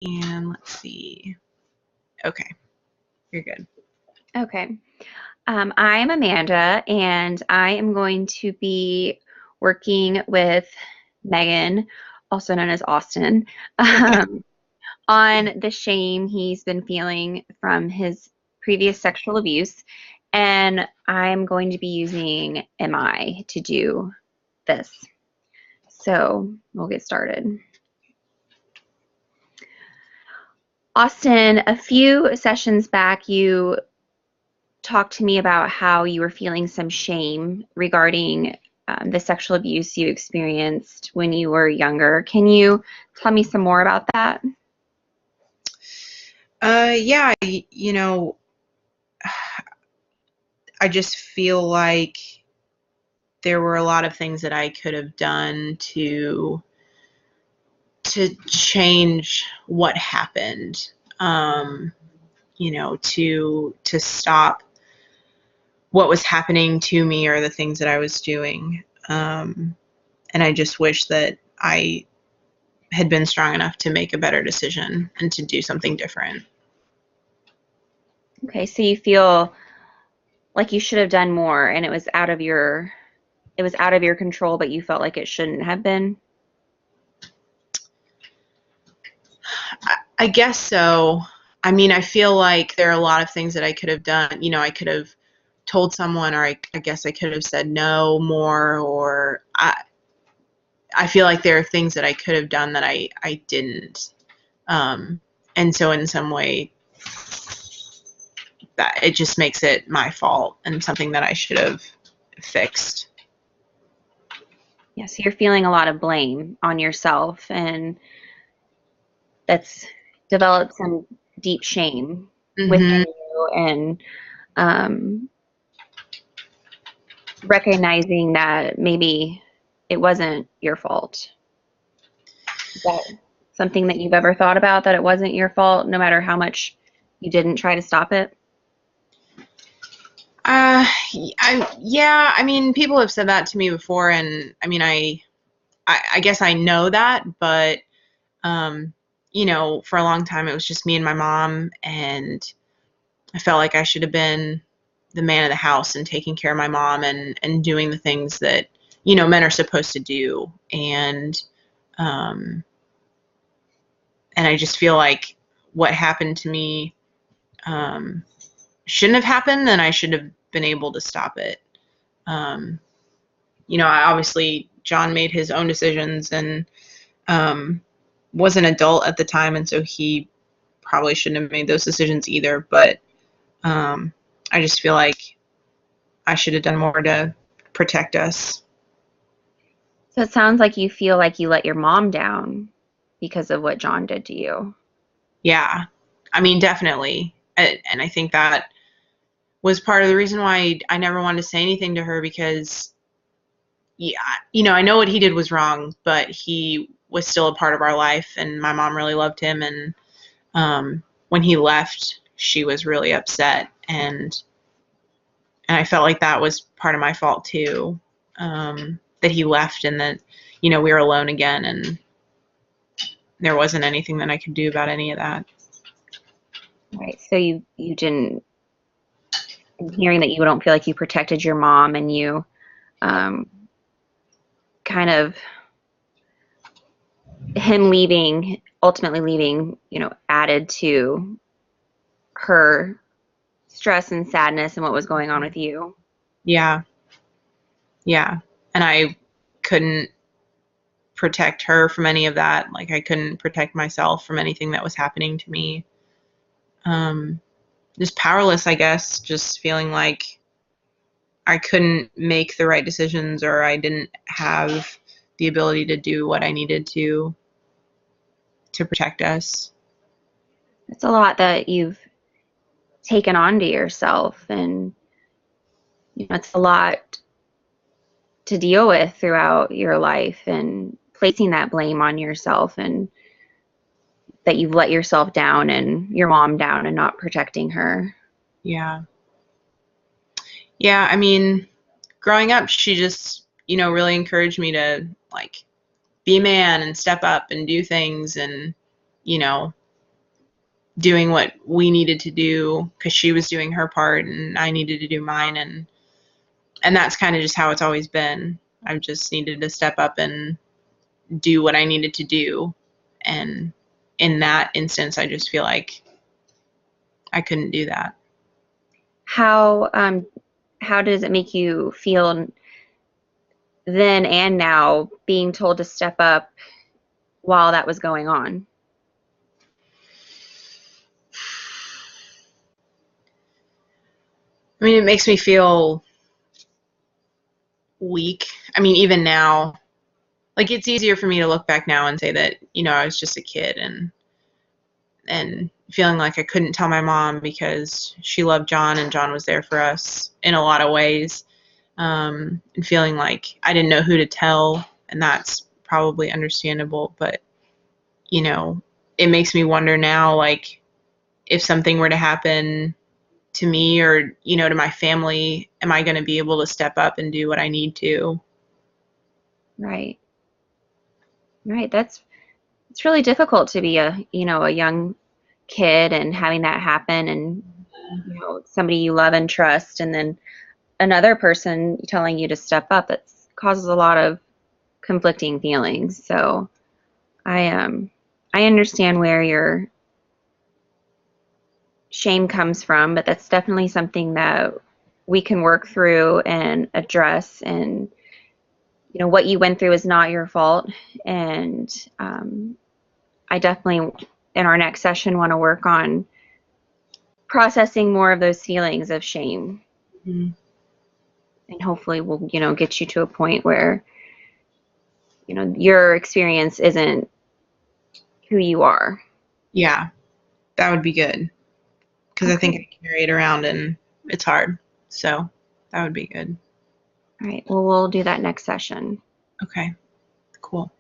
And let's see. Okay, you're good. Okay. I'm Amanda, and I am going to be working with Megan, also known as Austin, um, on the shame he's been feeling from his previous sexual abuse. And I'm going to be using MI to do this. So we'll get started. Austin, a few sessions back, you talked to me about how you were feeling some shame regarding the sexual abuse you experienced when you were younger. Can you tell me some more about that? Yeah, I just feel like there were a lot of things that I could have done to change what happened. To stop what was happening to me or the things that I was doing. And I just wish that I had been strong enough to make a better decision and to do something different. Okay, so you feel like you should have done more and it was out of your control, but you felt like it shouldn't have been. I guess so. I mean, I feel like there are a lot of things that I could have done. I could have told someone, or I guess I could have said no more, or I feel like there are things that I could have done that I didn't. Um, and so in some way, that it just makes it my fault and something that I should have fixed. Yeah, so you're feeling a lot of blame on yourself, and that's developed some deep shame within Hmm. you, and um, recognizing that maybe it wasn't your fault. Is that something that you've ever thought about, that it wasn't your fault, no matter how much you didn't try to stop it? Yeah. I mean, people have said that to me before, and I mean, I guess I know that, but um, for a long time it was just me and my mom, and I felt like I should have been the man of the house and taking care of my mom and doing the things that men are supposed to do, um, and I just feel like what happened to me um, shouldn't have happened, and I should have been able to stop it. Um, I obviously John made his own decisions and um, was an adult at the time, and so he probably shouldn't have made those decisions either. But um, I just feel like I should have done more to protect us. So it sounds like you feel like you let your mom down because of what John did to you. Yeah, I mean, definitely. And I think that was part of the reason why I never wanted to say anything to her, because yeah, I know what he did was wrong, but he was still a part of our life, and my mom really loved him. And when he left, she was really upset, and I felt like that was part of my fault too. That he left, and that we were alone again, and there wasn't anything that I could do about any of that. Right. So you didn't, I'm hearing that you don't feel like you protected your mom, and you um, kind of, him leaving, ultimately leaving, added to her stress and sadness and what was going on with you. Yeah, yeah, and I couldn't protect her from any of that. Like, I couldn't protect myself from anything that was happening to me. Um, just powerless, I guess. Just feeling like I couldn't make the right decisions, or I didn't have the ability to do what I needed to protect us. It's a lot that you've taken on to yourself, and it's a lot to deal with throughout your life, and placing that blame on yourself, and that you've let yourself down and your mom down and not protecting her. Yeah. Yeah, I mean, growing up, she just, really encouraged me to, like, be a man and step up and do things, and, you know, doing what we needed to do because she was doing her part and I needed to do mine, and that's kind of just how it's always been. I've just needed to step up and do what I needed to do, and in that instance I just feel like I couldn't do that. How does it make you feel then and now being told to step up while that was going on? I mean, it makes me feel weak. I mean, even now, like, it's easier for me to look back now and say that, I was just a kid, and feeling like I couldn't tell my mom because she loved John and John was there for us in a lot of ways. And feeling like I didn't know who to tell, and that's probably understandable, but it makes me wonder now, like, if something were to happen to me or to my family, am I going to be able to step up and do what I need to? Right. Right. It's really difficult to be a young kid and having that happen, and somebody you love and trust, and then another person telling you to step up. That causes a lot of conflicting feelings. So I understand where your shame comes from, but that's definitely something that we can work through and address. And what you went through is not your fault. And I definitely, in our next session, want to work on processing more of those feelings of shame. Mm-hmm. And hopefully we'll, get you to a point where, your experience isn't who you are. Yeah, that would be good, because I think I carry it around and it's hard. So that would be good. All right. Well, we'll do that next session. Okay, cool.